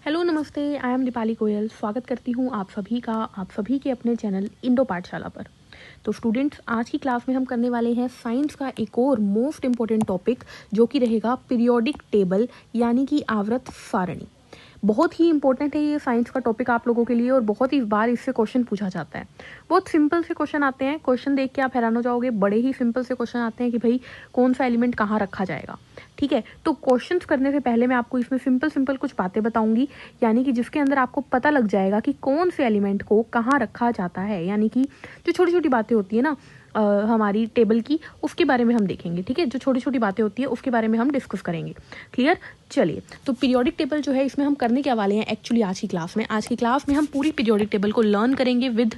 Hello नमस्ते, I am Deepali Goyal. स्वागत करती हूँ आप सभी के अपने चैनल इंडो पाठशाला पर। तो स्टूडेंट्स, आज की क्लास में हम करने वाले हैं साइंस का एक और मोस्ट इम्पॉर्टेंट टॉपिक, जो कि रहेगा पीरियोडिक टेबल यानी कि आवर्त सारणी। बहुत ही इंपॉर्टेंट है ये साइंस का टॉपिक आप लोगों के लिए, और बहुत ही बार इससे क्वेश्चन पूछा जाता है। बहुत सिंपल से क्वेश्चन आते हैं, क्वेश्चन देख के आप हैरान हो जाओगे। बड़े ही सिंपल से क्वेश्चन आते हैं कि भाई कौन सा एलिमेंट कहाँ रखा जाएगा। ठीक है, तो क्वेश्चंस करने से पहले मैं आपको इसमें सिंपल कुछ बातें बताऊंगी, यानी कि जिसके अंदर आपको पता लग जाएगा कि कौन से एलिमेंट को कहाँ रखा जाता है। यानी कि जो छोटी छोटी बातें होती है ना हमारी टेबल की, उसके बारे में हम देखेंगे। ठीक है, जो छोटी छोटी बातें होती है उसके बारे में हम डिस्कस करेंगे। क्लियर? चलिए, तो पीरियोडिक टेबल जो है इसमें हम करने क्या वाले हैं एक्चुअली आज की क्लास में हम पूरी पीरियोडिक टेबल को लर्न करेंगे विद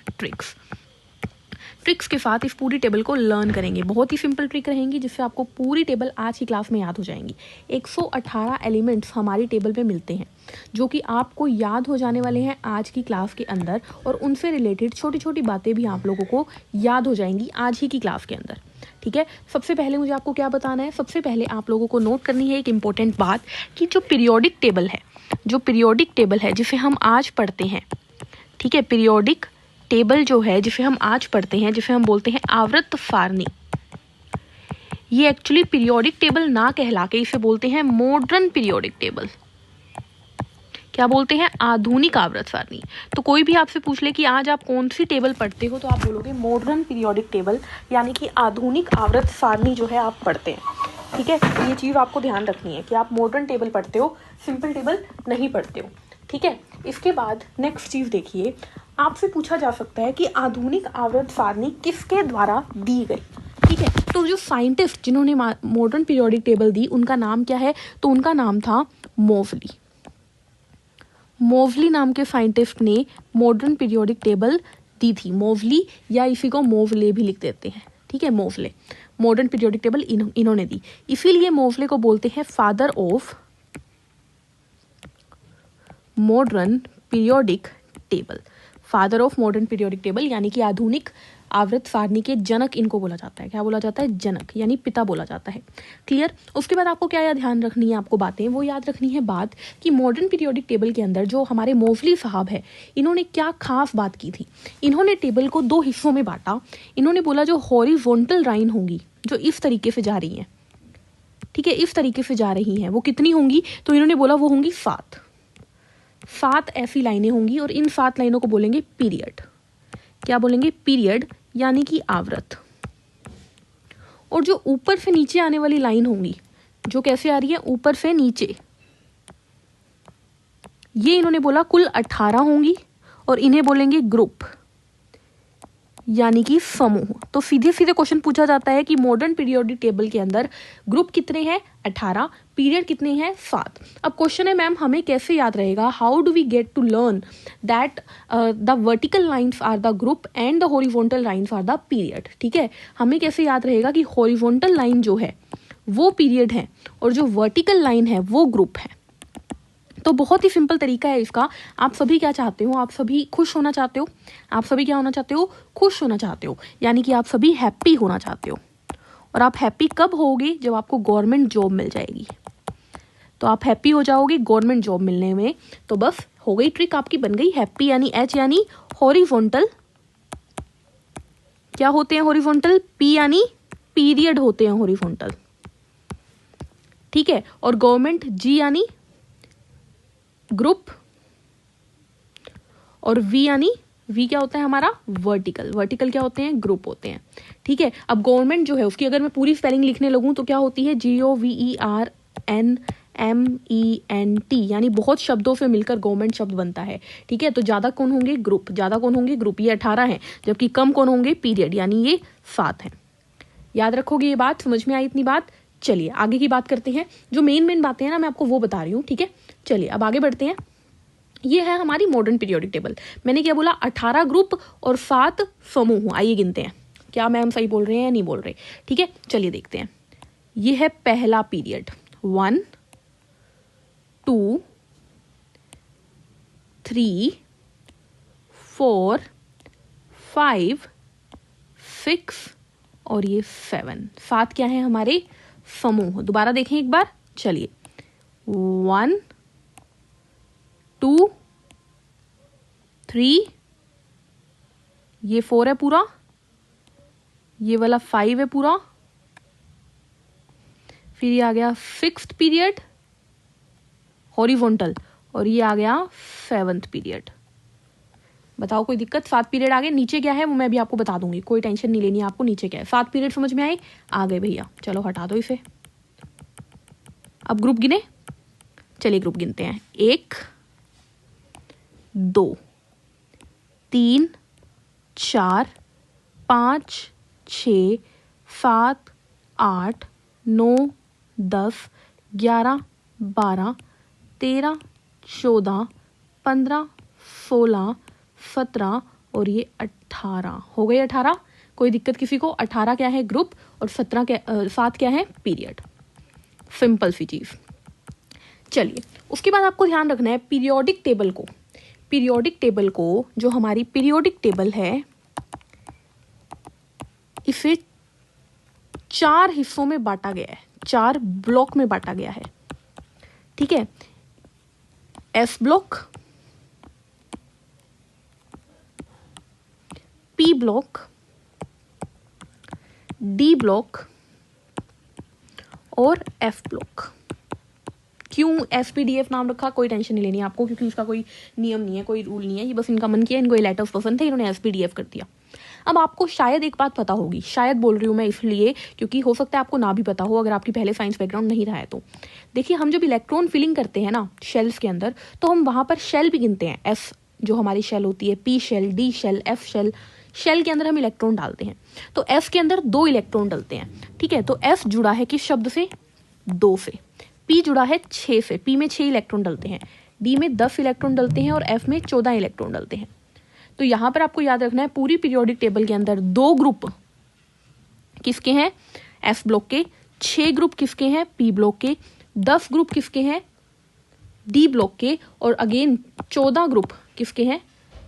ट्रिक्स के साथ इस पूरी टेबल को लर्न करेंगे। बहुत ही सिंपल ट्रिक रहेंगी जिससे आपको पूरी टेबल आज की क्लास में याद हो जाएंगी। 118 एलिमेंट्स हमारी टेबल पे मिलते हैं जो कि आपको याद हो जाने वाले हैं आज की क्लास के अंदर, और उनसे रिलेटेड छोटी छोटी बातें भी आप लोगों को याद हो जाएंगी आज ही की क्लास के अंदर। ठीक है, सबसे पहले मुझे आपको क्या बताना है, सबसे पहले आप लोगों को नोट करनी है एक इंपॉर्टेंट बात कि जो पीरियोडिक टेबल है जिसे हम आज पढ़ते हैं, ठीक है, पीरियोडिक टेबल जो है जिसे हम आज पढ़ते हैं, जिसे हम बोलते हैं आवर्त सारणी, ये एक्चुअली पीरियोडिक टेबल ना कहला के इसे बोलते हैं मॉडर्न पीरियोडिक टेबल। क्या बोलते हैं? आधुनिक आवर्त सारणी। तो कोई भी आपसे पूछ ले कि आज आप कौन सी टेबल पढ़ते हो, तो आप बोलोगे मॉडर्न पीरियोडिक टेबल, यानी कि आधुनिक आवर्त सारणी जो है आप पढ़ते हैं। ठीक है, ये चीज आपको ध्यान रखनी है कि आप मॉडर्न टेबल पढ़ते हो, सिंपल टेबल नहीं पढ़ते हो। ठीक है, इसके बाद नेक्स्ट चीज देखिए, आपसे पूछा जा सकता है कि आधुनिक आवर्त सारणी किसके द्वारा दी गई। ठीक है, तो जो साइंटिस्ट जिन्होंने मॉडर्न पीरियोडिक टेबल दी उनका नाम क्या है, तो उनका नाम था मोवली नाम के साइंटिस्ट ने मॉडर्न पीरियोडिक टेबल दी थी। मोवली, या इसी को मोवले भी लिख देते हैं। ठीक है, मोवले, मॉडर्न पीरियोडिक टेबल इन्होंने दी, इसीलिए मोवले को बोलते हैं father of modern periodic table. Father of modern periodic table यानी कि आधुनिक आवर्त सारणी के जनक इनको बोला जाता है। क्या बोला जाता है? जनक, यानी पिता बोला जाता है। क्लियर? उसके बाद आपको क्या ध्यान रखनी है, आपको बातें वो याद रखनी है बात कि मॉडर्न पीरियोडिक टेबल के अंदर जो हमारे मोवली साहब है, इन्होंने क्या खास बात की थी। इन्होंने टेबल को दो हिस्सों में बांटा। इन्होंने बोला जो हॉरिजॉन्टल लाइन होंगी, जो इस तरीके से जा रही है, ठीक है, इस तरीके से जा रही हैं, वो कितनी होंगी, तो इन्होंने बोला वो होंगी 7 ऐसी लाइनें होंगी, और इन 7 लाइनों को बोलेंगे पीरियड। क्या बोलेंगे? पीरियड, यानी कि आवर्त। और जो ऊपर से नीचे आने वाली लाइन होंगी, जो कैसे आ रही है, ऊपर से नीचे, ये इन्होंने बोला कुल 18 होंगी, और इन्हें बोलेंगे ग्रुप, यानी कि समूह। तो सीधे सीधे क्वेश्चन पूछा जाता है कि मॉडर्न पीरियोडिक टेबल के अंदर ग्रुप कितने हैं? 18। पीरियड कितने हैं? 7। अब क्वेश्चन है, मैम हमें कैसे याद रहेगा, how do we get to learn that the vertical lines are the group and the horizontal lines are the period. ठीक है, हमें कैसे याद रहेगा कि हॉरिजॉन्टल लाइन जो है वो पीरियड है, और जो वर्टिकल लाइन है वो ग्रुप है। तो बहुत ही सिंपल तरीका है इसका। आप सभी क्या चाहते हो? आप सभी खुश होना चाहते हो। आप सभी क्या होना चाहते हो? खुश होना चाहते हो, यानी कि आप सभी हैप्पी होना चाहते हो। और आप हैप्पी कब होगे? जब आपको गवर्नमेंट जॉब मिल जाएगी, तो आप हैप्पी हो जाओगे गवर्नमेंट जॉब मिलने में। तो बस हो गई, ट्रिक आपकी बन गई। हैप्पी यानी एच यानी हॉरिजॉन्टल, क्या होते हैं हॉरिजॉन्टल? पी यानी पीरियड होते हैं हॉरिजॉन्टल। ठीक है, और गवर्नमेंट जी यानी ग्रुप, और वी यानी वी क्या होता है हमारा? वर्टिकल क्या होते हैं? ग्रुप होते हैं। ठीक है, अब गवर्नमेंट जो है उसकी अगर मैं पूरी स्पेलिंग लिखने लगूं तो क्या होती है? GOVERNMENT, यानी बहुत शब्दों से मिलकर गवर्नमेंट शब्द बनता है। ठीक है, तो ज्यादा कौन होंगे? ग्रुप। ज्यादा कौन होंगे? ग्रुप, ये 18 है, जबकि कम कौन होंगे? पीरियड, यानी ये 7 है। याद रखोगे ये बात? समझ में आई इतनी बात? चलिए आगे की बात करते हैं। जो मेन बातें हैं ना, मैं आपको वो बता रही हूँ। ठीक है, चलिए अब आगे बढ़ते हैं। ये है हमारी मॉडर्न पीरियोडिक टेबल। मैंने क्या बोला? 18 ग्रुप और 7 समूह। आइए गिनते हैं, क्या मैम सही बोल रहे हैं या नहीं बोल रहे। ठीक है, चलिए देखते हैं। ये है पहला पीरियड, 1 2 3 4 5 6 और ये 7 क्या है हमारे? समूह। दोबारा देखें एक बार, चलिए 1 2 3, ये 4 है पूरा, ये वाला 5 है पूरा, फिर ये आ गया 6th पीरियड हॉरिजॉन्टल, और ये आ गया 7th पीरियड। बताओ कोई दिक्कत? 7 पीरियड आ गए। नीचे क्या है वो मैं भी आपको बता दूंगी, कोई टेंशन नहीं लेनी आपको। नीचे क्या है, 7 पीरियड समझ में आए? आ गए भैया, चलो हटा दो इसे। अब ग्रुप गिने, चलिए ग्रुप गिनते हैं। 1 2 3 4 5 6 7 8 9 10 11 12 13 14 15 16 17 और ये 18 हो गए। 18 कोई दिक्कत किसी को? 18 क्या है? ग्रुप, और 7 क्या है? पीरियड। सिंपल सी चीज। चलिए उसके बाद आपको ध्यान रखना है पीरियोडिक टेबल को। पीरियोडिक टेबल को, जो हमारी पीरियोडिक टेबल है, इसे 4 हिस्सों में बांटा गया है, 4 ब्लॉक में बांटा गया है। ठीक है, S block, P block, D block और एफ ब्लॉक। क्यों एसपीडीएफ नाम रखा? कोई टेंशन नहीं लेनी आपको, क्योंकि उसका कोई नियम नहीं है, कोई रूल नहीं है, ये बस इनका मन किया, इनको ये लेटर्स पसंद थे, इन्होंने एसपीडीएफ कर दिया। अब आपको शायद एक बात पता होगी, शायद बोल रही हूँ मैं इसलिए क्योंकि हो सकता है आपको ना भी पता हो, अगर आपकी पहले साइंस बैकग्राउंड नहीं रहा है तो। देखिए, हम जब इलेक्ट्रॉन फिलिंग करते हैं ना शेल्स के अंदर, तो हम वहां पर शेल भी गिनते हैं। एस जो हमारी शेल होती है, P shell, D shell, F shell, shell के अंदर हम इलेक्ट्रॉन डालते हैं। तो एस के अंदर 2 इलेक्ट्रॉन डलते हैं। ठीक है, तो एस जुड़ा है किस शब्द से? 2 से। पी जुड़ा है 6 से, पी में 6 इलेक्ट्रॉन डलते हैं, डी में 10 इलेक्ट्रॉन डलते हैं और एफ में 14 इलेक्ट्रॉन डलते हैं। तो यहां पर आपको याद रखना है पूरी पीरियोडिक टेबल के अंदर 2 ग्रुप किसके हैं? एफ ब्लॉक के। 6 ग्रुप किसके हैं? पी ब्लॉक के। 10 ग्रुप किसके हैं? डी ब्लॉक के। और अगेन 14 ग्रुप किसके हैं?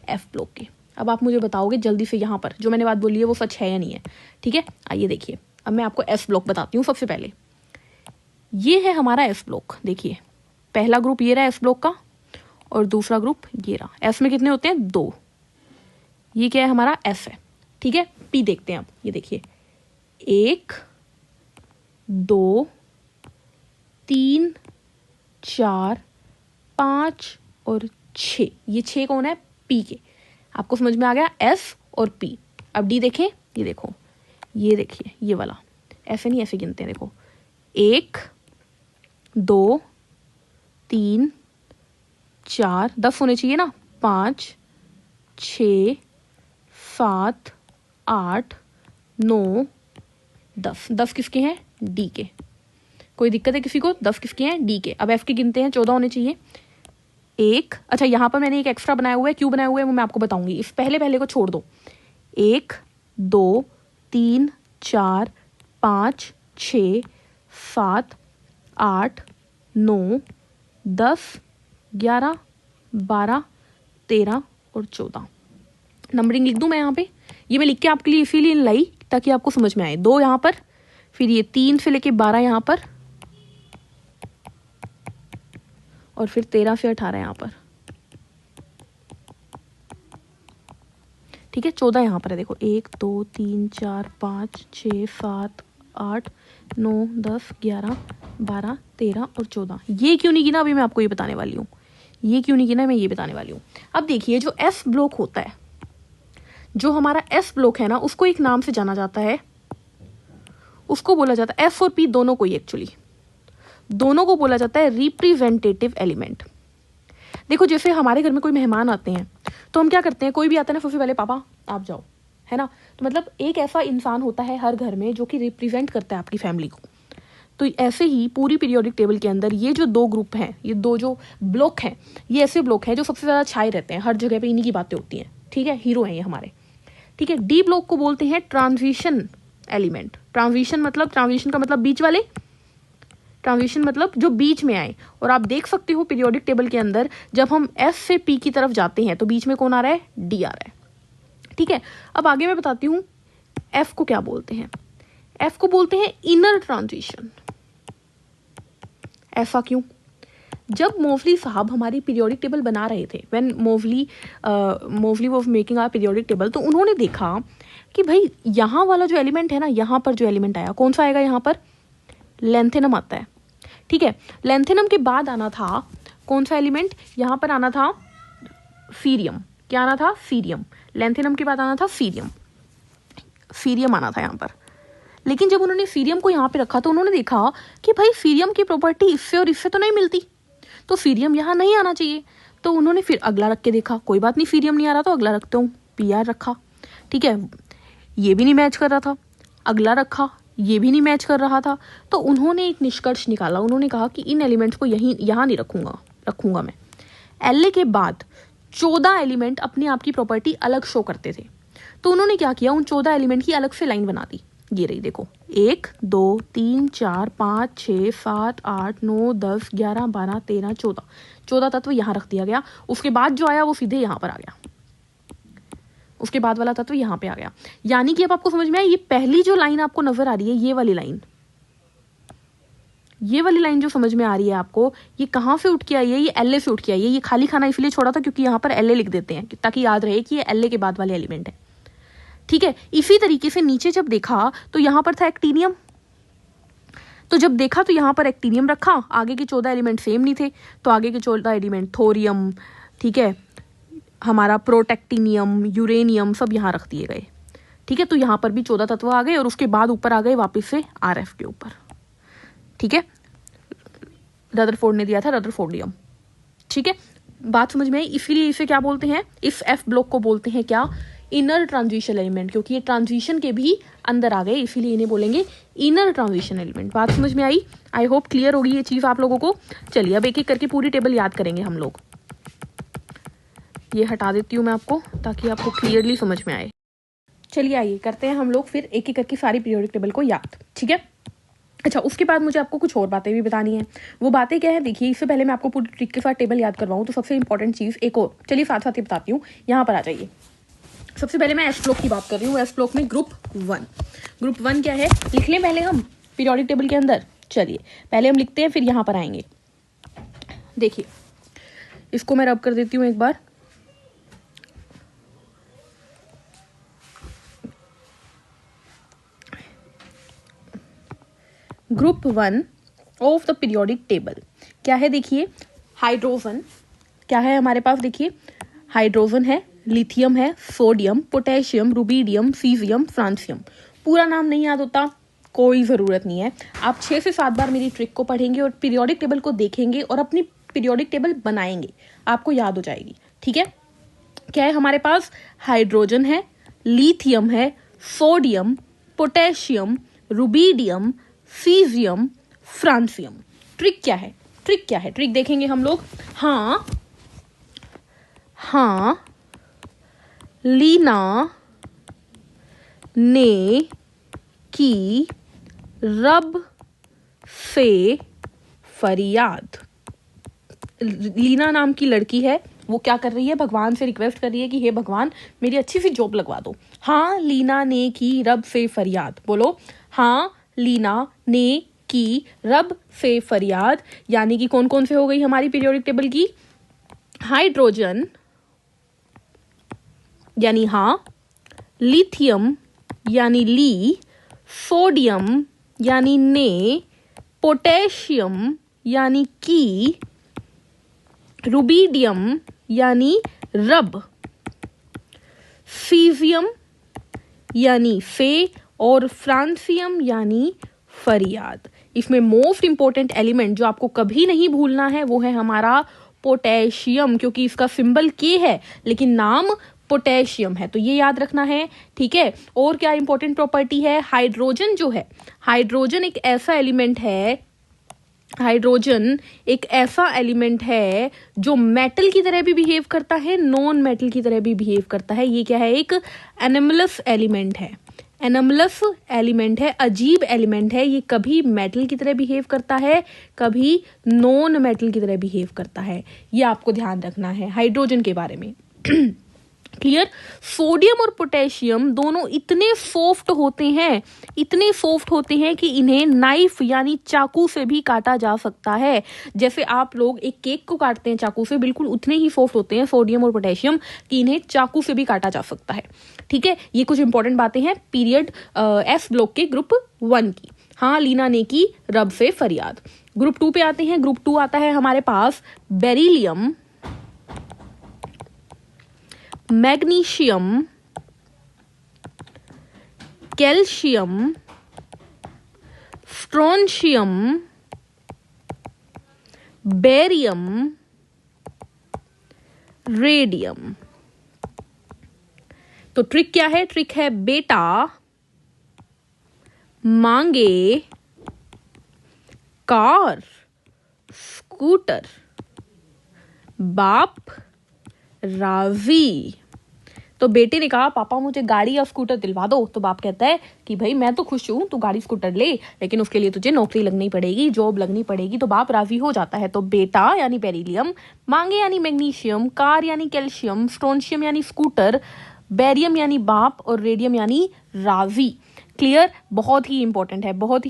एफ ब्लॉक के। अब आप मुझे बताओगे जल्दी से यहाँ पर जो मैंने बात बोली है वो सच है या नहीं है? ठीक है, आइए देखिए। अब मैं आपको एस ब्लॉक बताती हूँ। सबसे पहले ये है हमारा एस ब्लॉक। देखिए, पहला ग्रुप ये रहा एस ब्लॉक का, और दूसरा ग्रुप ये रहा। एस में कितने होते हैं? 2। ये क्या है? हमारा एस है। ठीक है, पी देखते हैं अब। ये देखिए, 1 2 3 4 5 और 6। ये 6 कौन है? पी के। आपको समझ में आ गया? एस और पी। अब डी देखें, ये देखो, ये देखिए, ये वाला ऐसे नहीं, ऐसे गिनते हैं। देखो, 1 2 3 4, 10 होने चाहिए ना, 5 6 7 8 9 10। 10 किसके हैं? डी के। कोई दिक्कत है किसी को? 10 किसके हैं? डी के। अब एफ के गिनते हैं, 14 होने चाहिए। 1, अच्छा यहाँ पर मैंने एक एक्स्ट्रा बनाया हुआ है, क्यों बनाया हुआ है वो मैं आपको बताऊंगी। इस पहले को छोड़ दो। 1 2 3 4 5 6 7 8 9 10 11 12 13 और 14। नंबरिंग लिख दूं मैं यहाँ पे? ये मैं लिख के आपके लिए इसीलिए लाई ताकि आपको समझ में आए। 2 यहाँ पर, फिर ये 3 से लेके 12 यहाँ पर, और फिर 13 से 18 यहाँ पर। ठीक है, 14 यहाँ पर है। देखो, 1 2 3 4 5 6 7 8 9 10 11 12 13 और 14। ये क्यों नहीं गिना? अभी मैं आपको ये बताने वाली हूँ। ये क्यों नहीं गिना मैं ये बताने वाली हूँ। अब देखिए, जो एस ब्लॉक होता है, जो हमारा एस ब्लॉक है ना, उसको एक नाम से जाना जाता है। उसको बोला जाता है, एफ और पी दोनों को ही, एक्चुअली दोनों को बोला जाता है रिप्रेजेंटेटिव एलिमेंट। देखो, जैसे हमारे घर में कोई मेहमान आते हैं तो हम क्या करते हैं? कोई भी आता है ना, सबसे पहले पापा आप जाओ, है ना। तो मतलब एक ऐसा इंसान होता है हर घर में जो कि रिप्रेजेंट करता है आपकी फैमिली को। तो ऐसे ही पूरी पीरियोडिक टेबल के अंदर ये जो 2 ग्रुप हैं, ये 2 जो ब्लॉक हैं, ये ऐसे ब्लॉक हैं जो सबसे ज़्यादा छाए रहते हैं, हर जगह पे इन्हीं की बातें होती हैं। ठीक है, हीरो हैं ये हमारे। ठीक है, डी ब्लॉक को बोलते हैं ट्रांजिशन एलिमेंट। ट्रांजिशन का मतलब बीच वाले, ट्रांजिशन मतलब जो बीच में आए। और आप देख सकते हो पीरियोडिक टेबल के अंदर जब हम एफ से पी की तरफ जाते हैं तो बीच में कौन आ रहा है? डी आ रहा है। ठीक है, अब आगे मैं बताती हूँ एफ को क्या बोलते हैं। एफ को बोलते हैं इनर ट्रांजिशन। ऐसा क्यों? जब मोवली साहब हमारी पीरियोडिक टेबल बना रहे थे, when Moseley was making our periodic table, तो उन्होंने देखा कि भाई यहाँ वाला जो एलिमेंट है ना, यहाँ पर जो एलिमेंट आया, कौन सा आएगा यहाँ पर? लेंथेनम आता है, ठीक है। लेंथेनम के बाद आना था कौन सा एलिमेंट? यहाँ पर आना था सीरियम। क्या आना था? सीरियम। लेंथेनम के बाद आना था सीरियम, सीरियम आना था यहाँ पर। लेकिन जब उन्होंने सीरियम को यहाँ पे रखा तो उन्होंने देखा कि भाई सीरियम की प्रॉपर्टी इससे और इससे तो नहीं मिलती, तो सीरियम यहाँ नहीं आना चाहिए। तो उन्होंने फिर अगला रख के देखा, कोई बात नहीं, सीरियम नहीं आ रहा तो अगला रखते हूँ, पीआर रखा, ठीक है, ये भी नहीं मैच कर रहा था। अगला रखा, ये भी नहीं मैच कर रहा था। तो उन्होंने एक निष्कर्ष निकाला, उन्होंने कहा कि इन एलिमेंट्स को यहाँ नहीं रखूंगा मैं। एल के बाद 14 एलिमेंट अपने आप की प्रॉपर्टी अलग शो करते थे, तो उन्होंने क्या किया, उन 14 एलिमेंट की अलग से लाइन बना दी। ये रही, देखो, 1 2 3 4 5 6 7 8 9 10 11 12 13 14, 14 तत्व यहाँ रख दिया गया। उसके बाद जो आया वो सीधे यहाँ पर आ गया, उसके बाद वाला तत्व यहाँ पे आ गया। यानी कि अब आपको समझ में आया, ये पहली जो लाइन आपको नजर आ रही है, ये वाली लाइन जो समझ में आ रही है आपको, ये कहाँ से उठ के आई है? ये एल से उठ के आई है। ये खाली खाना इसलिए छोड़ा था क्योंकि यहाँ पर एल लिख देते हैं ताकि याद रहे कि ये एल के बाद वाले एलिमेंट है, ठीक है। इसी तरीके से नीचे जब देखा तो यहाँ पर था एक्टीनियम, तो जब देखा तो यहाँ पर एक्टीनियम रखा, आगे के 14 एलिमेंट सेम नहीं थे, तो आगे के 14 एलिमेंट थोरियम, ठीक है, हमारा प्रोटेक्टिनियम, यूरेनियम, सब यहाँ रख दिए गए, ठीक है। तो यहाँ पर भी 14 तत्व आ गए और उसके बाद ऊपर आ गए वापस से RF के ऊपर, ठीक है। रदरफोर्ड ने दिया था रदरफोर्डियम, ठीक है। बात समझ में आई? इसीलिए इसे क्या बोलते हैं, इस F ब्लॉक को बोलते हैं क्या? इनर ट्रांजिशन एलिमेंट, क्योंकि ये ट्रांजिशन के भी अंदर आ गए, इसीलिए इन्हें बोलेंगे इनर ट्रांजिशन एलिमेंट। बात समझ में आई? आई होप क्लियर होगी ये चीज आप लोगों को। चलिए अब एक एक करके पूरी टेबल याद करेंगे हम लोग। ये हटा देती हूँ मैं आपको ताकि आपको क्लियरली समझ में आए। चलिए आइए करते हैं हम लोग फिर एक एक करके सारी पीरियोडिक टेबल को याद, ठीक है। अच्छा, उसके बाद मुझे आपको कुछ और बातें भी बतानी है। वो बातें क्या है, देखिए, इससे पहले मैं आपको पूरी ट्रिक के साथ टेबल याद करवाऊँ तो सबसे इंपॉर्टेंट चीज़ एक और, चलिए साथ साथ ही बताती हूँ। यहाँ पर आ जाइए। सबसे पहले मैं एस ब्लॉक की बात कर रही हूँ। एस ब्लॉक में ग्रुप 1, ग्रुप 1 क्या है लिख लें पहले हम पीरियोडिक टेबल के अंदर। चलिए पहले हम लिखते हैं, फिर यहाँ पर आएंगे। देखिए, इसको मैं रब कर देती हूँ एक बार। Group 1 of the periodic table क्या है? देखिए, हाइड्रोजन क्या है हमारे पास? देखिए, हाइड्रोजन है, लिथियम है, sodium, potassium, rubidium, caesium, francium. पूरा नाम नहीं याद होता, कोई ज़रूरत नहीं है। आप 6 से 7 बार मेरी ट्रिक को पढ़ेंगे और पीरियोडिक टेबल को देखेंगे और अपनी पीरियोडिक टेबल बनाएंगे, आपको याद हो जाएगी, ठीक है। क्या है हमारे पास? हाइड्रोजन है, लिथियम है, sodium, potassium, rubidium, caesium, francium. Trick क्या है? ट्रिक क्या है? ट्रिक देखेंगे हम लोग। हाँ, लीना ने की रब से फरियाद। लीना नाम की लड़की है, वो क्या कर रही है? भगवान से रिक्वेस्ट कर रही है कि हे भगवान, मेरी अच्छी सी जॉब लगवा दो। हाँ, लीना ने की रब से फरियाद। बोलो, हाँ, लीना ने की रब से फरियाद। यानी कि कौन कौन से हो गई हमारी पीरियोडिक टेबल की? हाइड्रोजन यानी हाँ, लिथियम यानी ली, सोडियम यानी ने, पोटेशियम यानी की, रुबीडियम यानी रब, सीजियम यानी फे और फ्रांसियम यानी फरियाद। इसमें मोस्ट इंपॉर्टेंट एलिमेंट जो आपको कभी नहीं भूलना है वो है हमारा पोटेशियम, क्योंकि इसका सिंबल के है लेकिन नाम पोटेशियम है, तो ये याद रखना है, ठीक है। और क्या इंपॉर्टेंट प्रॉपर्टी है? हाइड्रोजन जो है, हाइड्रोजन एक ऐसा एलिमेंट है जो मेटल की तरह भी बिहेव करता है, नॉन मेटल की तरह भी बिहेव करता है। ये क्या है? एक एनोमलस एलिमेंट है। एनोमलस एलिमेंट है, अजीब एलिमेंट है। ये कभी मेटल की तरह बिहेव करता है, कभी नॉन मेटल की तरह बिहेव करता है। ये आपको ध्यान रखना है हाइड्रोजन के बारे में। क्लियर। सोडियम और पोटेशियम दोनों इतने सॉफ्ट होते हैं कि इन्हें नाइफ यानी चाकू से भी काटा जा सकता है। जैसे आप लोग एक केक को काटते हैं चाकू से, बिल्कुल उतने ही सॉफ्ट होते हैं सोडियम और पोटेशियम कि इन्हें चाकू से भी काटा जा सकता है। ठीक है, ये कुछ इंपॉर्टेंट बातें हैं पीरियड एस ब्लॉक के ग्रुप 1 की। हाँ, लीना ने की रब से फरियाद। ग्रुप 2 पे आते हैं। ग्रुप 2 आता है हमारे पास beryllium, magnesium, calcium, strontium, barium, radium. तो ट्रिक क्या है? ट्रिक है बेटा मांगे कार स्कूटर, बाप राजी। तो बेटे ने कहा पापा मुझे गाड़ी या स्कूटर दिलवा दो। तो बाप कहता है कि भाई मैं तो खुश हूं, तू गाड़ी स्कूटर ले, लेकिन उसके लिए तुझे नौकरी लगनी पड़ेगी, जॉब लगनी पड़ेगी। तो बाप राजी हो जाता है। तो बेटा यानी बेरिलियम, मांगे यानी मैग्नीशियम, कार यानी कैल्शियम, स्ट्रोंशियम यानी स्कूटर, बेरियम यानी बाप और रेडियम यानी राजी। क्लियर। बहुत ही इंपॉर्टेंट है, बहुत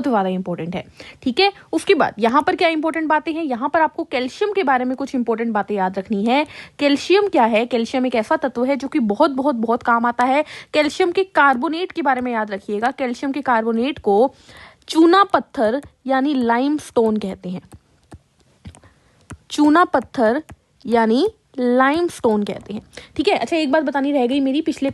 ज्यादा इंपॉर्टेंट है। ठीक है, उसके बाद यहां पर क्या इंपॉर्टेंट बातें हैं? यहां पर आपको कैल्शियम के बारे में कुछ इंपॉर्टेंट बातें याद रखनी है। कैल्शियम क्या है? कैल्शियम एक ऐसा तत्व है जो कि बहुत काम आता है। कैल्शियम के कार्बोनेट के बारे में याद रखिएगा। कैल्शियम के कार्बोनेट को चूना पत्थर यानी लाइमस्टोन कहते हैं। चूना पत्थर यानी लाइमस्टोन कहते हैं। ठीक है। अच्छा, एक बात बतानी रह गई मेरी, पिछले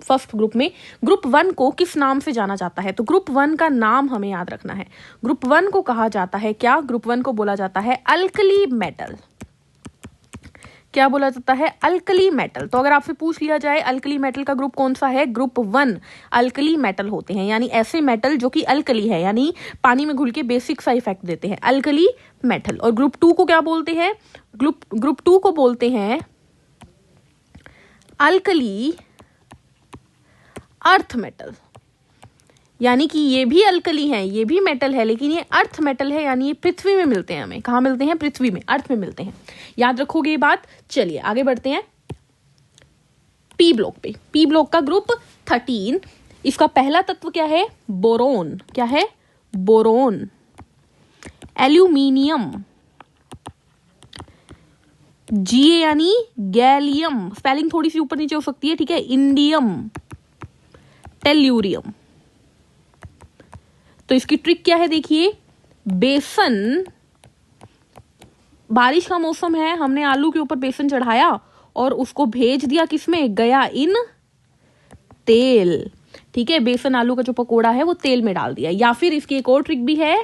फर्स्ट ग्रुप में ग्रुप 1 को किस नाम से जाना जाता है? तो ग्रुप 1 का नाम हमें याद रखना है। ग्रुप 1 को कहा जाता है क्या? ग्रुप 1 को बोला जाता है अल्कली मेटल। क्या बोला जाता है? Alkali metal. तो अगर आपसे पूछ लिया जाए अल्कली मेटल का ग्रुप कौन सा है? ग्रुप 1 अल्कली मेटल होते हैं, यानी ऐसे मेटल जो कि अल्कली है, यानी पानी में घुल के बेसिक सा इफेक्ट देते हैं, अल्कली मेटल। और ग्रुप 2 को क्या बोलते हैं? ग्रुप 2 को बोलते हैं अल्कली अर्थ मेटल, यानी कि ये भी अल्कली हैं, ये भी मेटल है, लेकिन ये अर्थ मेटल है, यानी ये पृथ्वी में मिलते हैं। हमें कहाँ मिलते हैं? पृथ्वी में, अर्थ में मिलते हैं। याद रखोगे ये बात। चलिए आगे बढ़ते हैं पी ब्लॉक पे। पी ब्लॉक का ग्रुप 13, इसका पहला तत्व क्या है? बोरोन। क्या है? बोरोन। एल्यूमिनियम, जी यानी गैलियम, स्पेलिंग थोड़ी सी ऊपर नीचे हो सकती है, ठीक है। Indium, tellurium. तो इसकी ट्रिक क्या है? देखिए, बेसन, बारिश का मौसम है, हमने आलू के ऊपर बेसन चढ़ाया और उसको भेज दिया किसमें? गया इन तेल। ठीक है, बेसन आलू का जो पकोड़ा है वो तेल में डाल दिया। या फिर इसकी एक और ट्रिक भी है,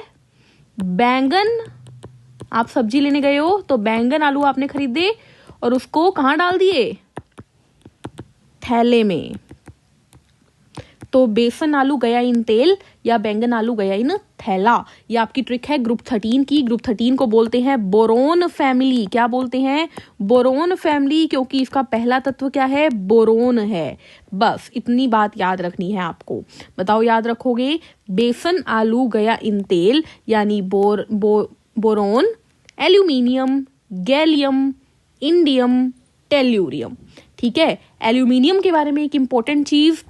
बैंगन, आप सब्जी लेने गए हो तो बैंगन आलू आपने खरीदे और उसको कहां डाल दिए? थैले में। तो बेसन आलू गया इन तेल या बैंगन आलू गया इन थैला। ये आपकी ट्रिक है ग्रुप 13 की। ग्रुप 13 को बोलते हैं बोरोन फैमिली। क्या बोलते हैं? बोरोन फैमिली, क्योंकि इसका पहला तत्व क्या है? बोरोन है। बस इतनी बात याद रखनी है आपको। बताओ याद रखोगे? बेसन आलू गया इन तेल यानी boron, aluminium, gallium, indium, tellurium. ठीक है। एल्यूमिनियम के बारे में एक इंपॉर्टेंट चीज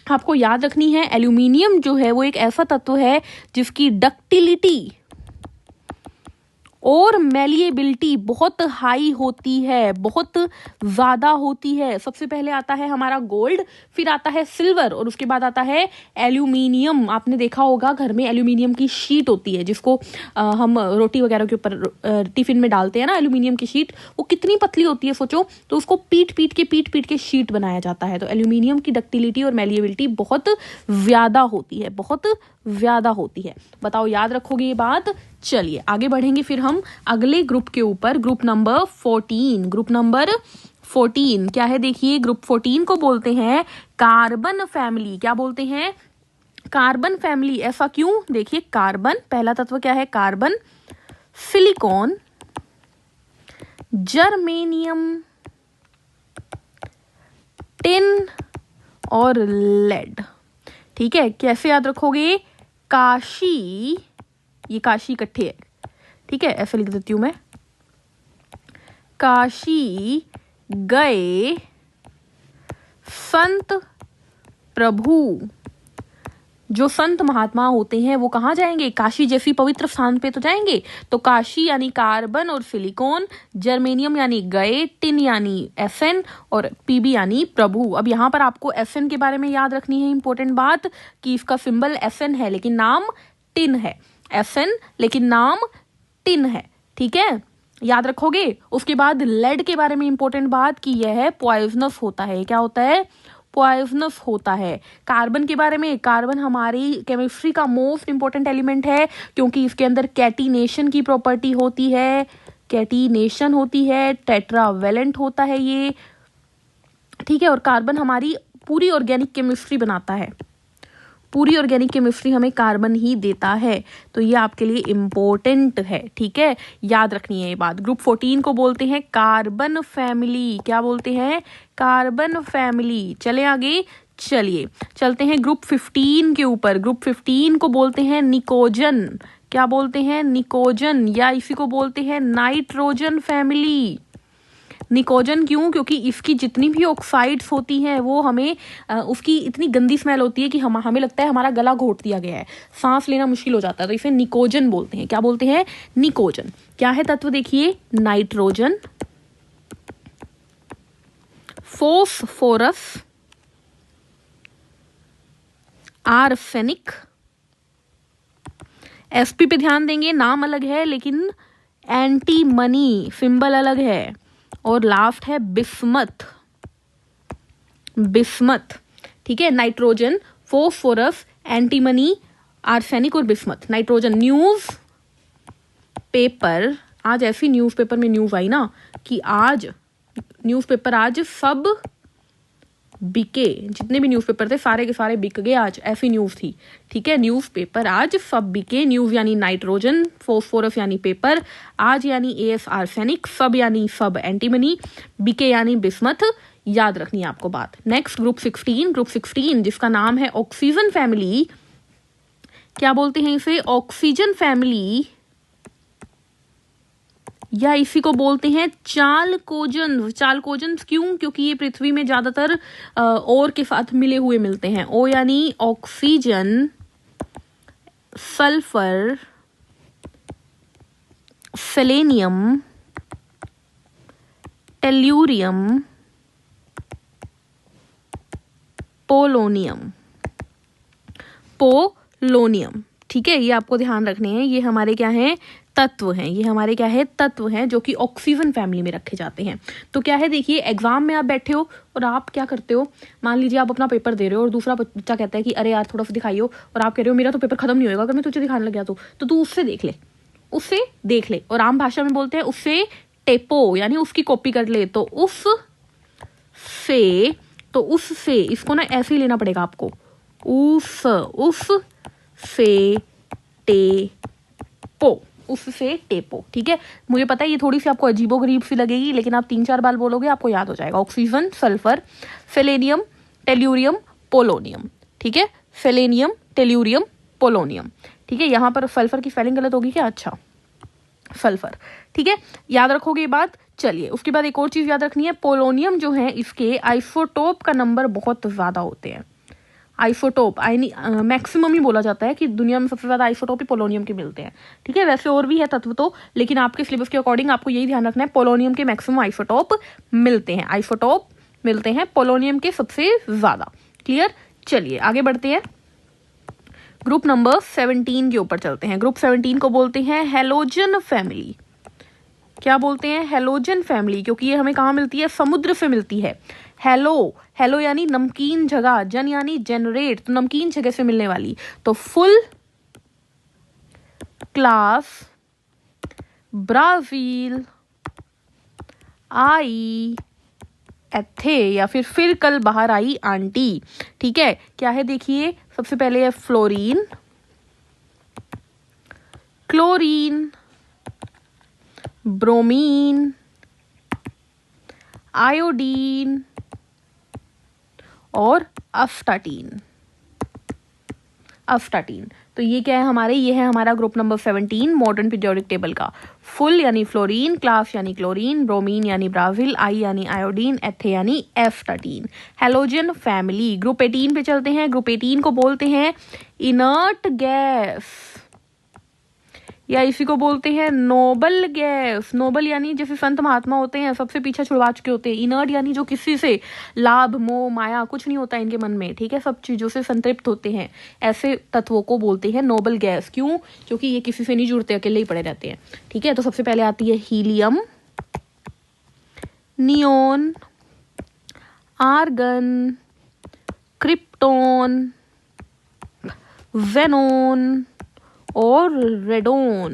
आपको याद रखनी है। एल्यूमिनियम जो है वो एक ऐसा तत्व है जिसकी डक्टिलिटी और मेलिएबिलिटी बहुत हाई होती है, बहुत ज्यादा होती है। सबसे पहले आता है हमारा गोल्ड, फिर आता है सिल्वर और उसके बाद आता है एल्यूमिनियम। आपने देखा होगा घर में एल्यूमिनियम की शीट होती है जिसको हम रोटी वगैरह के ऊपर टिफिन में डालते हैं ना, एल्यूमिनियम की शीट। वो कितनी पतली होती है सोचो। तो उसको पीट पीट के शीट बनाया जाता है। तो एल्यूमिनियम की डक्टिलिटी और मेलिएबिलिटी बहुत ज्यादा होती है, बहुत ज्यादा होती है। बताओ याद रखोगे ये बात। चलिए आगे बढ़ेंगे फिर हम अगले ग्रुप के ऊपर, ग्रुप नंबर 14। ग्रुप नंबर 14 क्या है? देखिए, ग्रुप 14 को बोलते हैं कार्बन फैमिली। क्या बोलते हैं? Carbon family. ऐसा क्यों? देखिए, कार्बन पहला तत्व क्या है? कार्बन, सिलिकॉन, जर्मेनियम, टिन और लेड। ठीक है। कैसे याद रखोगे? काशी, ये काशी इकट्ठे है, ठीक है, ऐसे लिख देती हूं मैं। काशी गए संत प्रभु। जो संत महात्मा होते हैं वो कहाँ जाएंगे? काशी जैसी पवित्र स्थान पे तो जाएंगे। तो काशी यानी कार्बन और सिलिकॉन, जर्मेनियम यानी गए, टिन यानी Fn और Pb यानी प्रभु। अब यहाँ पर आपको Fn के बारे में याद रखनी है इंपॉर्टेंट बात कि इसका सिंबल Fn है लेकिन नाम टिन है। Fn लेकिन नाम टिन है, ठीक है, याद रखोगे। उसके बाद लेड के बारे में इंपॉर्टेंट बात कि यह पॉइजनस होता है। क्या होता है? पॉइजनस होता है। कार्बन के बारे में, कार्बन हमारी केमिस्ट्री का मोस्ट इंपॉर्टेंट एलिमेंट है क्योंकि इसके अंदर कैटिनेशन की प्रॉपर्टी होती है, कैटिनेशन होती है, टेट्रावेलेंट होता है ये, ठीक है। और कार्बन हमारी पूरी ऑर्गेनिक केमिस्ट्री बनाता है, पूरी ऑर्गेनिक केमिस्ट्री हमें कार्बन ही देता है। तो ये आपके लिए इम्पोर्टेंट है, ठीक है, याद रखनी है ये बात। ग्रुप 14 को बोलते हैं कार्बन फैमिली। क्या बोलते हैं? Carbon family. चले आगे, चलिए चलते हैं ग्रुप 15 के ऊपर। ग्रुप 15 को बोलते हैं निकोजन। क्या बोलते हैं? निकोजन, या इसी को बोलते हैं नाइट्रोजन फैमिली। निकोजन क्यों? क्योंकि इसकी जितनी भी ऑक्साइड्स होती हैं वो हमें उसकी इतनी गंदी स्मेल होती है कि हमें लगता है हमारा गला घोट दिया गया है, सांस लेना मुश्किल हो जाता है, तो इसे निकोजन बोलते हैं। क्या बोलते हैं? निकोजन। क्या है तत्व? देखिए, नाइट्रोजन, फोस्फोरस, आर्सेनिक। एसपी पे ध्यान देंगे, नाम अलग है लेकिन एंटीमनी सिंबल अलग है। और लास्ट है बिस्मथ, बिस्मथ, ठीक है। नाइट्रोजन, फोस्फोरस, एंटीमनी, आर्सेनिक और बिस्मथ। नाइट्रोजन। न्यूज पेपर, आज ऐसी न्यूज पेपर में न्यूज आई ना कि आज न्यूज पेपर आज सब बिके, जितने भी न्यूज़पेपर थे सारे के सारे बिक गए आज, ऐसी न्यूज़ थी, ठीक है। न्यूज़पेपर आज सब बिके। न्यूज़ यानी नाइट्रोजन, फोस्फोरस यानी पेपर, आज यानी एस आर्सेनिक, सब यानी सब एंटीमनी, बिके यानी बिस्मथ। याद रखनी है आपको बात। Next group 16। ग्रुप 16 जिसका नाम है ऑक्सीजन फैमिली। क्या बोलते हैं इसे? ऑक्सीजन फैमिली, या इसी को बोलते हैं चालकोजन। चालकोजन क्यों? क्योंकि ये पृथ्वी में ज्यादातर और के साथ मिले हुए मिलते हैं। ओ यानी oxygen, sulphur, selenium, tellurium, polonium, polonium, ठीक है। ये आपको ध्यान रखने हैं। ये हमारे क्या हैं? तत्व हैं। ये हमारे क्या है? तत्व हैं जो कि ऑक्सीजन फैमिली में रखे जाते हैं। तो क्या है, देखिए एग्जाम में आप बैठे हो और आप क्या करते हो, मान लीजिए आप अपना पेपर दे रहे हो और दूसरा बच्चा कहता है कि अरे यार थोड़ा सा दिखाइयो, और आप कह रहे हो मेरा तो पेपर खत्म नहीं होगा अगर मैं तुझे दिखाने लग गया तो तू उससे देख ले, उससे देख ले। और आम भाषा में बोलते हैं उससे टेपो, यानी उसकी कॉपी कर ले। तो उससे इसको ना ऐसे ही लेना पड़ेगा आपको, उससे टेपो, उससे टेपो, ठीक है। मुझे पता है ये थोड़ी सी आपको अजीबोगरीब सी लगेगी लेकिन आप 3-4 बार बोलोगे आपको याद हो जाएगा। Oxygen, sulphur, selenium, tellurium, polonium, ठीक है। सेलेनियम, टेल्यूरियम, पोलोनियम, ठीक है। यहाँ पर सल्फर की स्पेलिंग गलत होगी क्या? अच्छा, सल्फर, ठीक है, याद रखोगे ये बात। चलिए उसके बाद एक और चीज याद रखनी है, पोलोनियम जो है इसके आइसोटोप का नंबर बहुत ज्यादा होते हैं। आइसोटोप मैक्सिमम ही बोला जाता है कि दुनिया में सबसे ज्यादा आइसोटोप ही पोलोनियम के मिलते हैं, ठीक है। वैसे और भी है तत्व तो, लेकिन आपके सिलेबस के अकॉर्डिंग आपको यही ध्यान रखना है, पोलोनियम के मैक्सिमम आइसोटोप मिलते हैं, आइसोटोप मिलते हैं पोलोनियम के सबसे ज्यादा। क्लियर? चलिए आगे बढ़ते हैं, ग्रुप नंबर 17 के ऊपर चलते हैं। ग्रुप 17 को बोलते हैं हेलोजन फैमिली। क्या बोलते हैं? हेलोजन फैमिली, क्योंकि ये हमें कहाँ मिलती है? समुद्र से मिलती है। हेलो यानी नमकीन जगह, जन यानी जनरेट, तो नमकीन जगह से मिलने वाली। तो फुल क्लास ब्राजील आई एथे, या फिर कल बाहर आई आंटी, ठीक है। क्या है देखिए, सबसे पहले है फ्लोरीन, क्लोरीन, ब्रोमीन, आयोडीन और अस्टाटीन। अस्टाटीन, तो ये क्या है हमारे, ये है हमारा group number 17 modern periodic table का। फुल यानी फ्लोरीन, क्लास यानी क्लोरीन, ब्रोमीन यानी ब्राजिल, आई यानी आयोडीन, एथे यानी F13। Halogen family. ग्रुप 18 पे चलते हैं। ग्रुप 18 को बोलते हैं इनर्ट गैस, या इसी को बोलते हैं नोबल गैस। नोबल यानी जैसे संत महात्मा होते हैं, सबसे पीछा छुड़वा चुके होते हैं। इनर्ट यानी जो किसी से लाभ मोह माया कुछ नहीं होता इनके मन में, ठीक है, सब चीजों से संतृप्त होते हैं, ऐसे तत्वों को बोलते हैं नोबल गैस। क्यों? क्योंकि ये किसी से नहीं जुड़ते, अकेले ही पड़े रहते हैं, ठीक है। तो सबसे पहले आती है हीलियम, नियोन, आर्गन, क्रिप्टोन, वेनोन और रेडोन,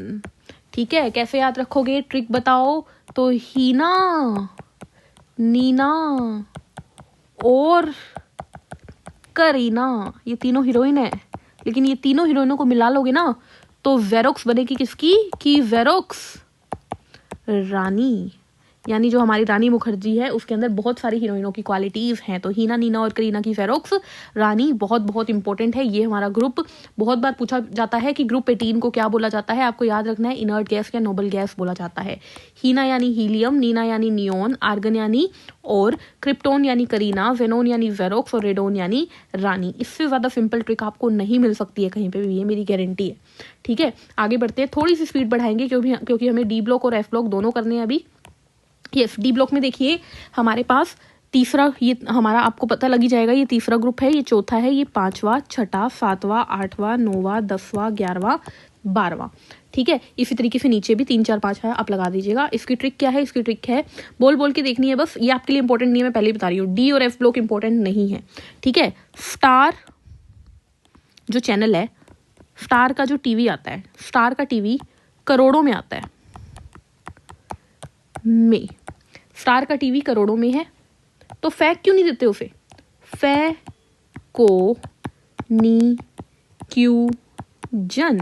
ठीक है। कैसे याद रखोगे, ट्रिक बताओ। तो हीना, नीना और करीना, ये तीनों हीरोइन है, लेकिन ये तीनों हीरोइनों को मिला लोगे ना तो वेरोक्स बनेगी किसकी, की वेरोक्स रानी, यानी जो हमारी रानी मुखर्जी है उसके अंदर बहुत सारी हीरोइनों की क्वालिटीज हैं। तो हीना, नीना और करीना की फेरोक्स रानी बहुत बहुत इंपॉर्टेंट है। ये हमारा ग्रुप बहुत बार पूछा जाता है कि ग्रुप 18 को क्या बोला जाता है, आपको याद रखना है इनर्ट गैस या नोबल गैस बोला जाता है। हीना यानी हीलियम, नीना यानी नियोन, आर्गन यानी और, क्रिप्टोन यानी करीना, वेनोन यानी वेरोक्स और रेडोन यानी रानी। इससे ज्यादा सिंपल ट्रिक आपको नहीं मिल सकती है कहीं पे भी, ये मेरी गारंटी है, ठीक है। आगे बढ़ते हैं, थोड़ी सी स्पीड बढ़ाएंगे क्योंकि हमें डी ब्लॉक और एफ ब्लॉक दोनों करने हैं अभी। यस, डी ब्लॉक में देखिए हमारे पास तीसरा, ये हमारा आपको पता लगी जाएगा, ये तीसरा ग्रुप है, ये चौथा है, ये 5वां, 6वां, 7वां, 8वां, 9वां, 10वां, 11वां, 12वां, ठीक है। इसी तरीके से नीचे भी 3 4 5 है, आप लगा दीजिएगा। इसकी ट्रिक क्या है, इसकी ट्रिक है बोल बोल के देखनी है बस, ये आपके लिए इंपॉर्टेंट नहीं है, मैं पहले ही बता रही हूँ। डी और एफ ब्लॉक इंपॉर्टेंट नहीं है, ठीक है। स्टार जो चैनल है, स्टार का जो टीवी आता है, स्टार का टीवी करोड़ों में आता है, में स्टार का टीवी करोड़ों में है, तो फैक क्यों नहीं देते उसे, फै को नी क्यू जन,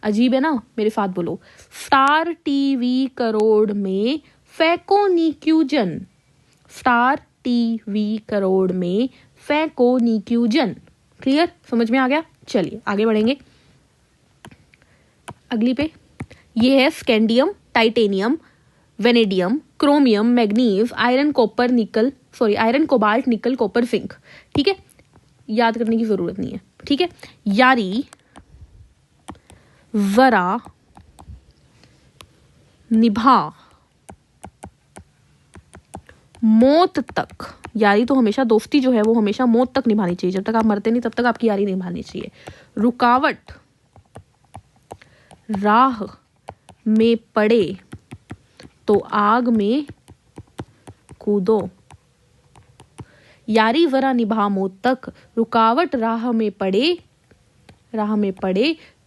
अजीब है ना, मेरे साथ बोलो, स्टार टीवी करोड़ में फैकोनिक्यूजन, स्टार टीवी करोड़ में फैकोनिक्यूजन। क्लियर, समझ में आ गया। चलिए आगे बढ़ेंगे अगली पे। ये है scandium, titanium, vanadium, chromium, manganese, iron, copper, निकल, सॉरी आयरन, कोबाल्ट, निकल, कॉपर, जिंक, ठीक है, याद करने की जरूरत नहीं है, ठीक है। यारी, वरा, निभा, मौत तक। यारी तो हमेशा, दोस्ती जो है वो हमेशा मौत तक निभानी चाहिए, जब तक आप मरते नहीं तब तक आपकी यारी निभानी चाहिए। रुकावट, राह में पड़े तो आग में कूदो, यारी वरा निभा मौत तक, रुकावट राह में पड़े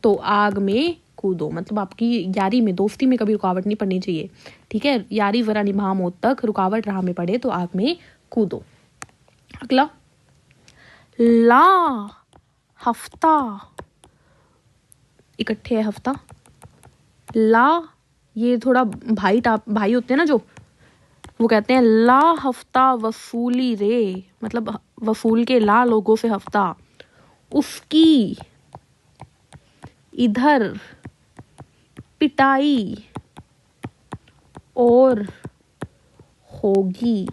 तो आग में कूदो, मतलब आपकी यारी में, दोस्ती में कभी रुकावट नहीं पड़नी चाहिए, ठीक है। यारी वरा निभा मौत तक, रुकावट राह में पड़े तो आग में कूदो। अगला, ला हफ्ता, इकट्ठे है हफ्ता, ला, ये थोड़ा भाई होते हैं ना जो, वो कहते हैं ला हफ्ता वसूली रे, मतलब वसूल के ला लोगों से हफ्ता, उसकी इधर पिटाई और होगी,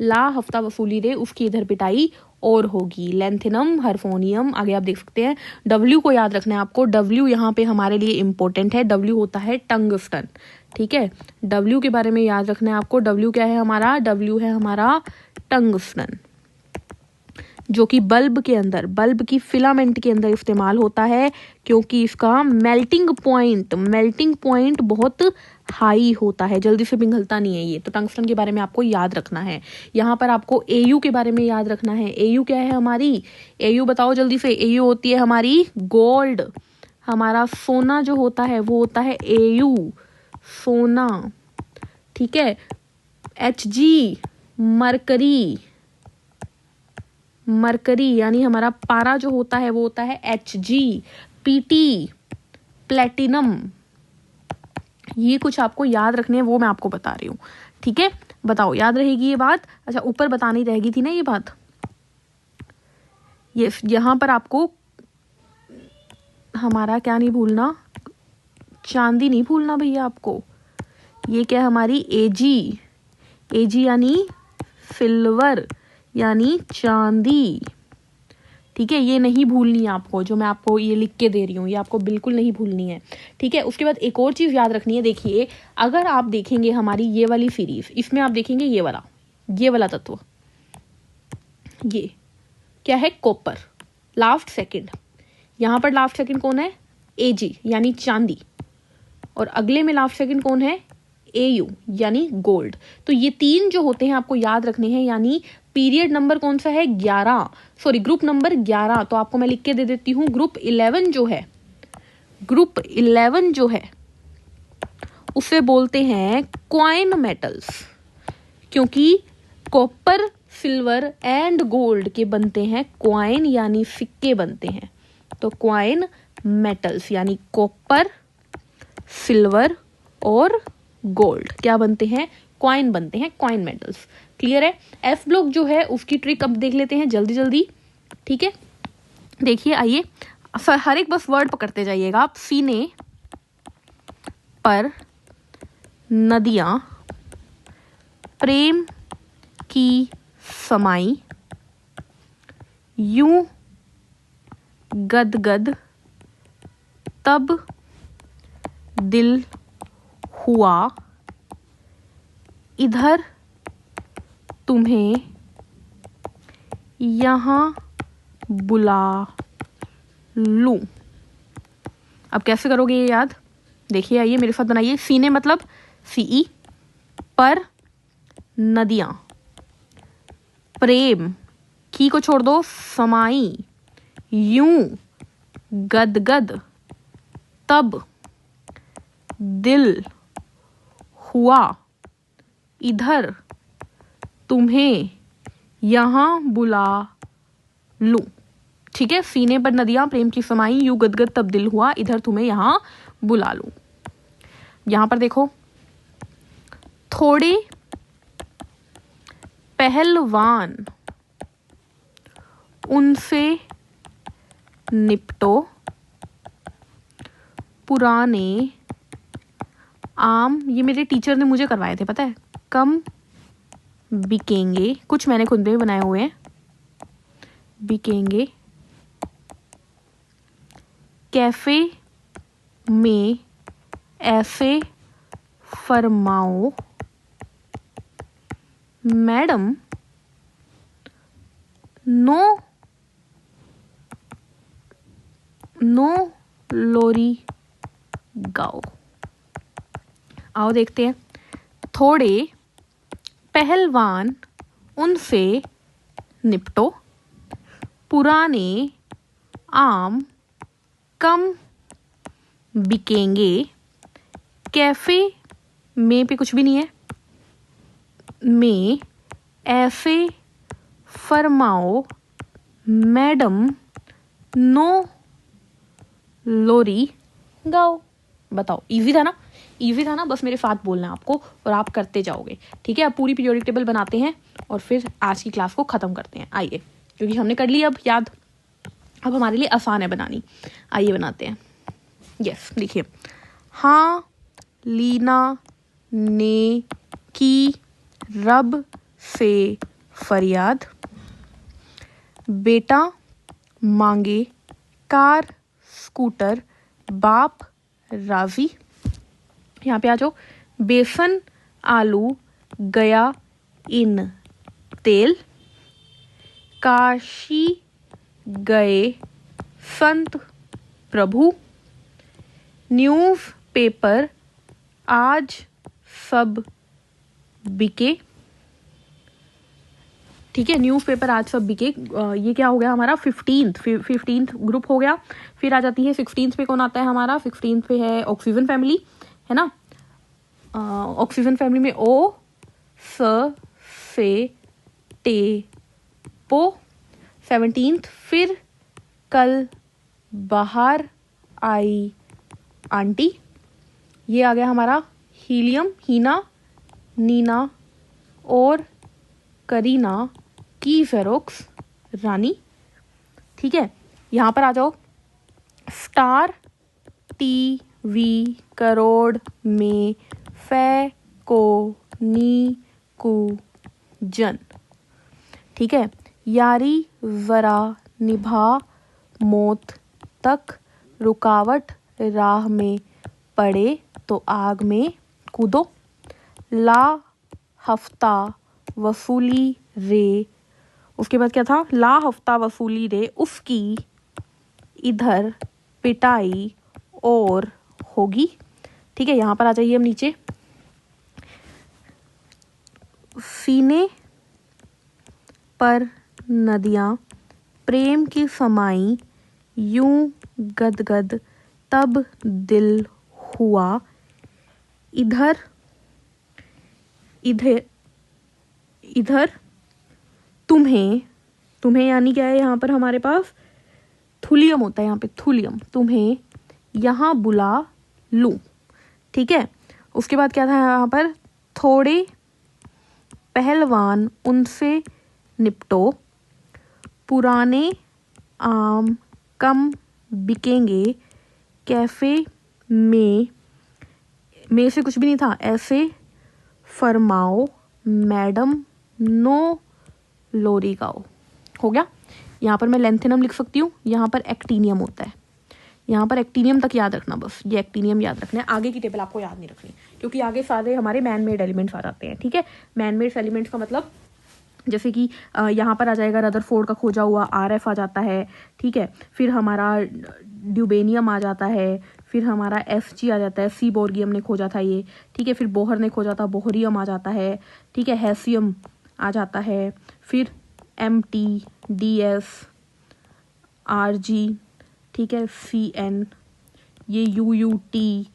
ला हफ्ता वसूली रे, उसकी इधर पिटाई और होगी। लेंथिनम, हरफोनियम, आगे आप देख सकते हैं। डब्ल्यू को याद रखना है आपको, डब्ल्यू यहाँ पे हमारे लिए इंपॉर्टेंट है, डब्ल्यू होता है टंगस्टन, ठीक है। डब्ल्यू के बारे में याद रखना है आपको, डब्ल्यू क्या है हमारा, डब्ल्यू है हमारा टंगस्टन, जो कि बल्ब की फिलामेंट के अंदर इस्तेमाल होता है, क्योंकि इसका मेल्टिंग पॉइंट बहुत हाई होता है, जल्दी से पिघलता नहीं है ये। तो टंगस्टन के बारे में आपको याद रखना है। यहाँ पर आपको एयू के बारे में याद रखना है। एयू क्या है हमारी, एयू बताओ जल्दी से। एयू होती है हमारी गोल्ड, हमारा सोना जो होता है वो होता है एयू, सोना, ठीक है। Hg मरकरी यानी हमारा पारा जो होता है वो होता है Hg। Pt प्लेटिनम, ये कुछ आपको याद रखने हैं, वो मैं आपको बता रही हूँ, ठीक है। बताओ याद रहेगी ये बात। अच्छा, ऊपर बतानी रहेगी थी ना ये बात, ये यहाँ पर आपको हमारा क्या नहीं भूलना, चांदी नहीं भूलना भैया आपको। ये क्या है हमारी एजी, एजी यानी सिल्वर यानी चांदी, ठीक है। ये नहीं भूलनी है आपको, जो मैं आपको ये लिख के दे रही हूँ, ये आपको बिल्कुल नहीं भूलनी है, ठीक है। उसके बाद एक और चीज़ याद रखनी है। देखिए अगर आप देखेंगे हमारी ये वाली सीरीज, इसमें आप देखेंगे ये वाला तत्व, ये क्या है, कॉपर, लास्ट सेकंड। यहाँ पर लास्ट सेकंड कौन है, एजी यानी चांदी, और अगले में लास्ट सेकंड कौन है, एयू यानी गोल्ड। तो ये तीन जो होते हैं आपको याद रखने हैं, यानी पीरियड नंबर कौन सा है, 11, सॉरी ग्रुप नंबर 11। तो आपको मैं लिख के दे देती हूँ, ग्रुप 11 जो है उसे बोलते हैं क्वाइन मेटल्स, क्योंकि कॉपर, सिल्वर एंड गोल्ड के बनते हैं क्वाइन यानी सिक्के बनते हैं। तो क्वाइन मेटल्स यानी कॉपर, सिल्वर और गोल्ड क्या बनते हैं, क्वाइन बनते हैं, क्वाइन मेटल्स। क्लियर है। एफ ब्लॉक जो है उसकी ट्रिक अब देख लेते हैं जल्दी जल्दी, ठीक है। देखिए आइए, हर एक बस वर्ड पकड़ते जाइएगा आप। सीने पर नदियां प्रेम की समाई, यूं गदगद तब दिल हुआ, इधर तुम्हें यहाँ बुला लूं। अब कैसे करोगे ये याद, देखिए आइए मेरे साथ बनाइए। सीने मतलब सीई, पर नदियां, प्रेम की को छोड़ दो, समाई, यूं गदगद तब दिल हुआ, इधर तुम्हें यहाँ बुला लूं, ठीक है। सीने पर नदियां प्रेम की समाई, यूं गदगद तब दिल हुआ, इधर तुम्हें यहाँ बुला लूं। यहां पर देखो, थोड़े पहलवान उनसे निपटो, पुराने आम, ये मेरे टीचर ने मुझे करवाए थे पता है, कम बिकेंगे, कुछ मैंने खुद में बनाए हुए हैं, बिकेंगे, कैफे में ऐसे फरमाओ, मैडम नो लोरी गाओ। आओ देखते हैं। थोड़े पहलवान उनसे निपटो, पुराने आम कम बिकेंगे, कैफे में पे कुछ भी नहीं है, में ऐसे फरमाओ, मैडम नो लोरी गाओ। बताओ, इजी था ना, इजी था ना, बस मेरे साथ बोलना है आपको और आप करते जाओगे, ठीक है। अब पूरी पीरियोडिक टेबल बनाते हैं और फिर आज की क्लास को ख़त्म करते हैं। आइए, क्योंकि हमने कर ली अब याद, अब हमारे लिए आसान है बनानी। आइए बनाते हैं। यस, देखिए, हाँ लीना ने की रब से फरियाद, बेटा मांगे कार स्कूटर, बाप राजी। यहाँ पे आ जाओ। बेसन आलू गया इन तेल, काशी गए संत प्रभु, न्यूज़ पेपर आज सब बिके, ठीक है। न्यूज़पेपर आज सब बिके, ये क्या हो गया हमारा, 15th ग्रुप हो गया। फिर आ जाती है 16th पे, कौन आता है हमारा, 16th पे है ऑक्सीजन फैमिली, है ना। ऑक्सीजन फैमिली में ओ स से टे पो। 17th फिर कल बाहर आई आंटी, ये आ गया हमारा हीलियम, हीना, नीना और करीना की जेरोक्स रानी, ठीक है। यहाँ पर आ जाओ। स्टार टीवी करोड़ में फै को नी कु जन। ठीक है, यारी जरा निभा मौत तक, रुकावट राह में पड़े तो आग में कूदो, ला हफ्ता वसूली रे। उसके बाद क्या था, ला हफ्ता वसूली रे उसकी इधर पिटाई और होगी। ठीक है, यहाँ पर आ जाइए हम नीचे। सीने पर नदियाँ प्रेम की समाई, यूं गदगद तब दिल हुआ, इधर इधर इधर तुम्हें, तुम्हें यानी क्या है यहाँ पर हमारे पास थुलियम होता है, यहाँ पे थुलियम, तुम्हें यहाँ बुला लूं। ठीक है, उसके बाद क्या था यहाँ पर, थोड़े पहलवान उनसे निपटो, पुराने आम कम बिकेंगे, कैफे में से कुछ भी नहीं था, ऐसे फरमाओ मैडम, नो लोरी गाओ। हो गया। यहाँ पर मैं लेंथेनम लिख सकती हूँ, यहाँ पर एक्टीनियम होता है, यहाँ पर एक्टीनियम तक याद रखना, बस ये एक्टीनियम याद रखना है, आगे की टेबल आपको याद नहीं रखनी क्योंकि आगे सारे हमारे मैन मेड एलिमेंट्स आ जाते हैं। ठीक है, मैन मेड एलिमेंट्स का मतलब जैसे कि यहाँ पर आ जाएगा रदरफोर्ड का खोजा हुआ RF आ जाता है। ठीक है, फिर हमारा ड्यूबेनियम आ जाता है, फिर हमारा FG आ जाता है, सीबोर्गियम ने खोजा था ये। ठीक है, फिर बोहर ने खोजा था, बोहरियम आ जाता है। ठीक है, हैसियम आ जाता है, फिर MT, DS, RG, ठीक है, CN, ये UUT,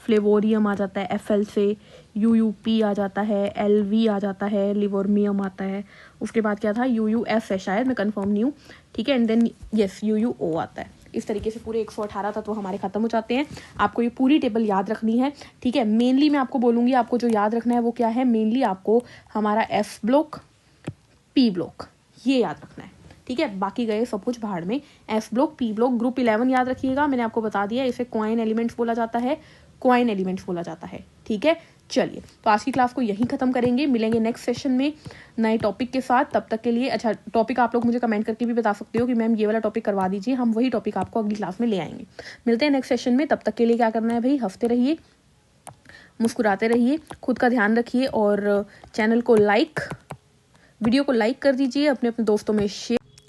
फ्लेवोरियम आ जाता है FL से, UUP आ जाता है, LV आ जाता है, लिवोर्मियम आता है। उसके बाद क्या था, UUF है शायद, मैं कंफर्म नहीं हूँ। ठीक है, एंड देन यस UUO आता है। इस तरीके से पूरे 118 तत्व हमारे खत्म हो जाते हैं। आपको ये पूरी टेबल याद रखनी है। ठीक है, मेनली मैं आपको बोलूँगी, आपको जो याद रखना है वो क्या है, मेनली आपको हमारा F ब्लॉक, P ब्लॉक, ये याद रखना है। ठीक है, बाकी गए सब कुछ बाहर में। F block, P block, group 11 याद रखिएगा, मैंने आपको बता दिया, इसे क्वाइन एलिमेंट्स बोला जाता है, क्वाइन एलिमेंट्स बोला जाता है। ठीक है, चलिए तो आज की क्लास को यहीं खत्म करेंगे, मिलेंगे नेक्स्ट सेशन में नए टॉपिक के साथ। तब तक के लिए अच्छा टॉपिक आप लोग मुझे कमेंट करके भी बता सकते हो कि मैम ये वाला टॉपिक करवा दीजिए, हम वही टॉपिक आपको अगली क्लास में ले आएंगे। मिलते हैं नेक्स्ट सेशन में, तब तक के लिए क्या करना है भाई, हंसते रहिए, मुस्कुराते रहिए, खुद का ध्यान रखिए और चैनल को लाइक, वीडियो को लाइक कर दीजिए, अपने अपने दोस्तों में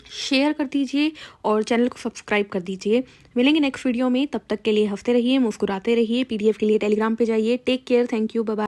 शेयर कर दीजिए और चैनल को सब्सक्राइब कर दीजिए। मिलेंगे नेक्स्ट वीडियो में, तब तक के लिए हंसते रहिए, मुस्कुराते रहिए। PDF के लिए टेलीग्राम पे जाइए। Take care, thank you, bye bye.